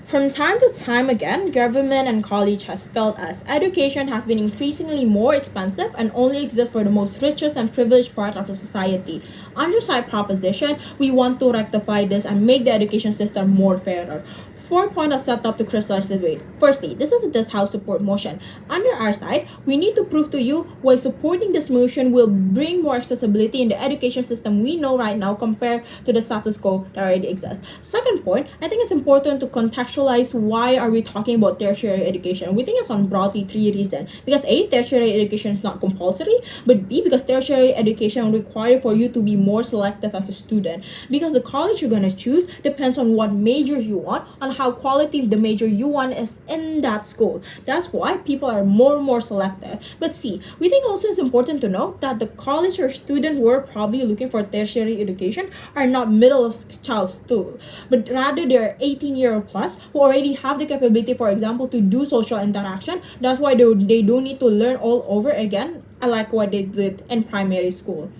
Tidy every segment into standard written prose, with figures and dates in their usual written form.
From time to time again, government and college has felt us. Education has been increasingly more expensive and only exists for the most richest and privileged part of the society. Under side proposition, we want to rectify this and make the education system more fairer. 4 points are set up to crystallize the debate. Firstly, this is this House support motion. Under our side, we need to prove to you why supporting this motion will bring more accessibility in the education system we know right now compared to the status quo that already exists. Second point, I think it's important to contextualize why are we talking about tertiary education. We think it's on broadly three reasons. Because A, tertiary education is not compulsory, but B, because tertiary education requires for you to be more selective as a student. Because the college you're going to choose depends on what major you want, on how quality the major you want is in that school. That's why people are more and more selective. But see, we think also it's important to note that the college or student who are probably looking for tertiary education are not middle child too, but rather they're 18-year-old plus who already have the capability, for example, to do social interaction. That's why they don't need to learn all over again, like what they did in primary school.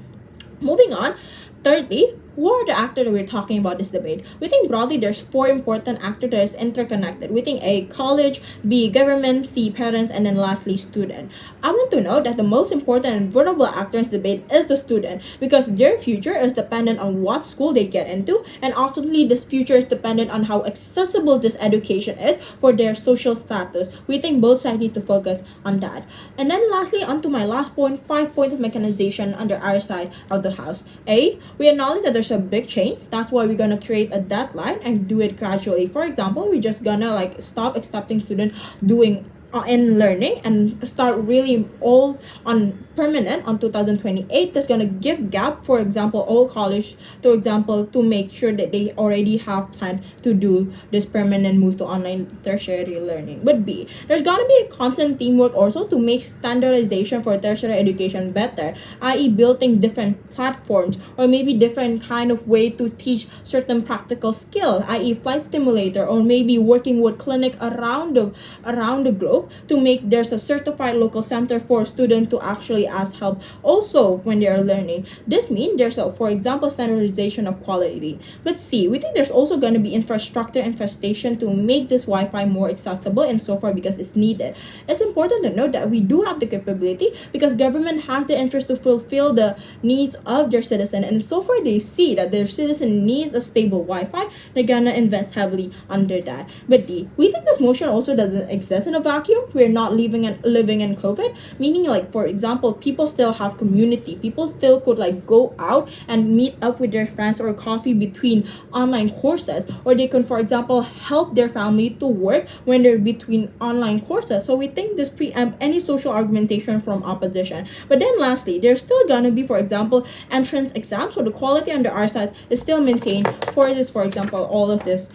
Moving on, thirdly, who are the actors that we're talking about this debate? We think broadly there's four important actors that is interconnected. We think A, college, B, government, C, parents, and then lastly, student. I want to know that the most important and vulnerable actor in this debate is the student because their future is dependent on what school they get into, and ultimately this future is dependent on how accessible this education is for their social status. We think both sides need to focus on that. And then lastly, on to my last point, 5 points of mechanization under our side of the house. A, we acknowledge that there's a big change. That's why we're gonna create a deadline and do it gradually. For example, we're just gonna stop accepting students doing in learning and start really all on permanent on 2028. That's gonna give gap, for example, all college to make sure that they already have planned to do this permanent move to online tertiary learning. But B, there's gonna be a constant teamwork also to make standardization for tertiary education better, i.e. building different platforms or maybe different kind of way to teach certain practical skill, i.e. flight simulator, or maybe working with clinic around the globe to make there's a certified local center for students to actually ask help also when they are learning. This means there's a, for example, standardization of quality. But C, we think there's also going to be infrastructure infestation to make this Wi-Fi more accessible and so far because it's needed. It's important to note that we do have the capability because government has the interest to fulfill the needs of their citizen, and so far they see that their citizen needs a stable Wi-Fi. They're gonna invest heavily under that. But D, we think this motion also doesn't exist in a vacuum. We're not living in COVID, meaning for example, people still have community. People still could go out and meet up with their friends or coffee between online courses, or they can, for example, help their family to work when they're between online courses. So we think this preempt any social argumentation from opposition. But then lastly, there's still gonna be, for example, entrance exams, so the quality under our side is still maintained for this, for example, all of this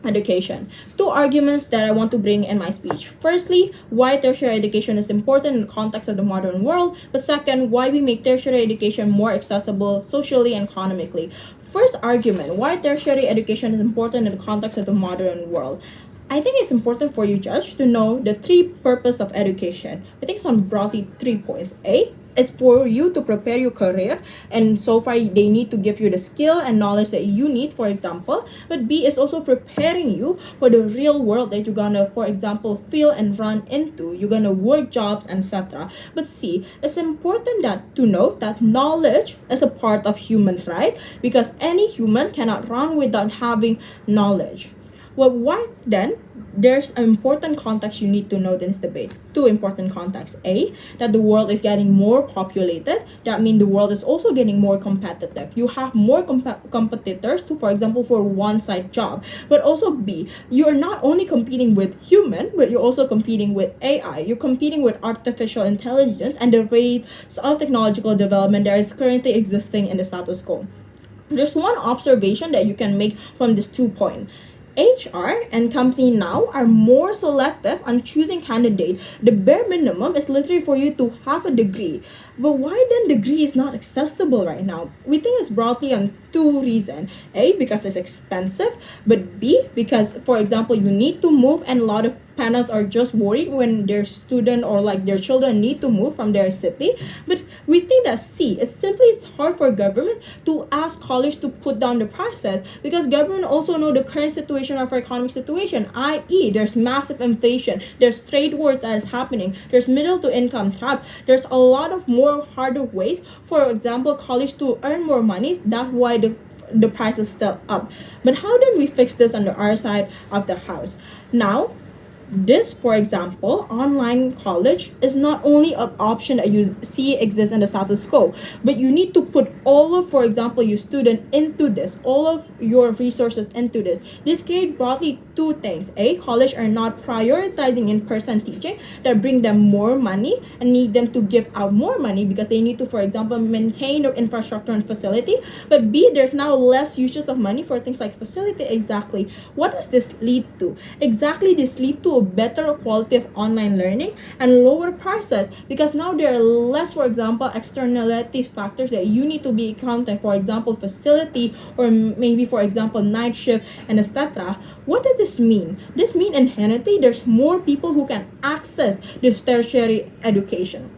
education. Two arguments that I want to bring in my speech. Firstly, why tertiary education is important in the context of the modern world, but second, why we make tertiary education more accessible socially and economically. First argument, why tertiary education is important in the context of the modern world. I think it's important for you, Judge, to know the three purpose of education. I think it's on broadly 3 points. A, it's for you to prepare your career, and so far they need to give you the skill and knowledge that you need, for example. But B is also preparing you for the real world that you're gonna, for example, feel and run into. You're gonna work jobs, etc. But C, it's important that to note that knowledge is a part of human, right? Because any human cannot run without having knowledge. Well, why then? There's an important context you need to note in this debate. Two important contexts. A, that the world is getting more populated. That means the world is also getting more competitive. You have more competitors to, for example, for one side job. But also B, you're not only competing with human, but you're also competing with AI. You're competing with artificial intelligence and the rates of technological development that is currently existing in the status quo. There's one observation that you can make from this 2 points. HR and company now are more selective on choosing candidate. The bare minimum is literally for you to have a degree. But why then degree is not accessible right now? We think it's broadly on two reasons. A, because it's expensive, but B, because, for example, you need to move, and a lot of parents are just worried when their student or like their children need to move from their city. But we think that C, it's hard for government to ask college to put down the prices, because government also know the current situation of our economic situation, i.e. there's massive inflation, there's trade wars that is happening, there's middle to income trap, there's a lot of more harder ways, for example, college to earn more money. That's why the price is still up. But how do we fix this on our side of the house? Now, this, for example, online college is not only an option that you see exists in the status quo, but you need to put all of, for example, your student into this, all of your resources into this. This create broadly two things. A, college are not prioritizing in-person teaching that bring them more money and need them to give out more money because they need to, for example, maintain their infrastructure and facility. But B, there's now less uses of money for things like facility. Exactly. What does this lead to? Exactly, this lead to a better quality of online learning and lower prices, because now there are less, for example, externality factors that you need to be accounting, for example, facility, or maybe, for example, night shift and etc. What does this mean? This means inherently there's more people who can access this tertiary education.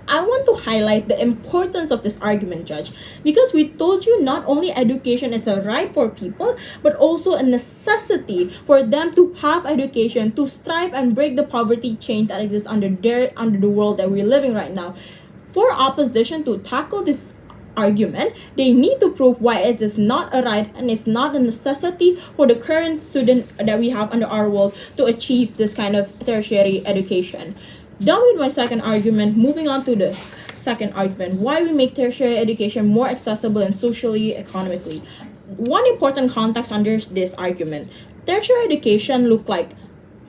I want to highlight the importance of this argument, Judge, because we told you not only education is a right for people, but also a necessity for them to have education, to strive and break the poverty chain that exists under the world that we're living right now. For opposition to tackle this argument, they need to prove why it is not a right and it's not a necessity for the current student that we have under our world to achieve this kind of tertiary education. Done with my second argument, moving on to the second argument, why we make tertiary education more accessible and socially, economically. One important context under this argument, tertiary education look like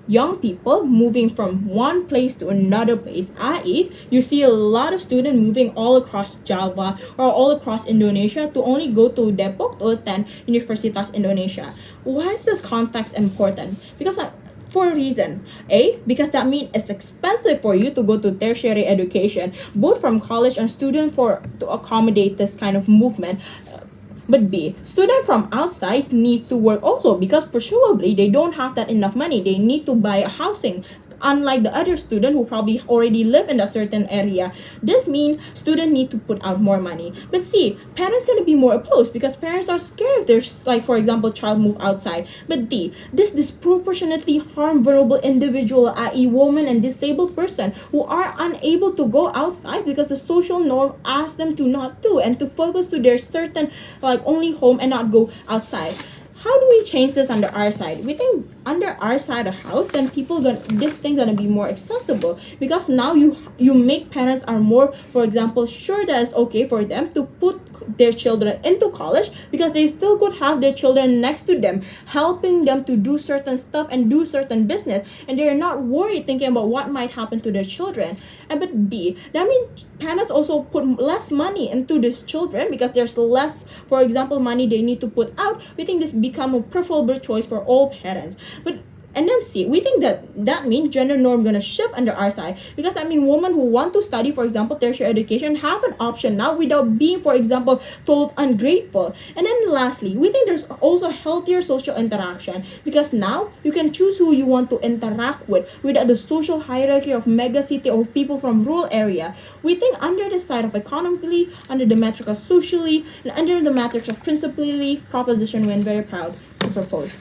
young people moving from one place to another place, i.e. you see a lot of students moving all across Java or all across Indonesia to only go to Depok to attend Universitas Indonesia. Why is this context important? Because for a reason. A, because that means it's expensive for you to go to tertiary education, both from college and student to accommodate this kind of movement. But B, students from outside need to work also, because presumably they don't have that enough money. They need to buy a housing, unlike the other student who probably already live in a certain area. This means students need to put out more money. But see, parents going to be more opposed because parents are scared if there's, like, for example, child move outside. But D, this disproportionately harm vulnerable individual, i.e. women and disabled person who are unable to go outside because the social norm asks them to not do and to focus to their certain, like, only home and not go outside. How do we change this under our side? We think under our side of house, then this thing gonna be more accessible, because now you make parents are more, for example, sure that it's okay for them to put their children into college, because they still could have their children next to them, helping them to do certain stuff and do certain business, and they're not worried thinking about what might happen to their children. And but B, that means parents also put less money into these children because there's less, for example, money they need to put out. We think this become a preferable choice for all parents. And then C, we think that means gender norm gonna shift under our side, because that means women who want to study, for example, tertiary education have an option now without being, for example, told ungrateful. And then lastly, we think there's also healthier social interaction, because now you can choose who you want to interact with without the social hierarchy of mega city or people from rural area. We think under the side of economically, under the metric of socially, and under the metrics of principally, proposition we're very proud to propose.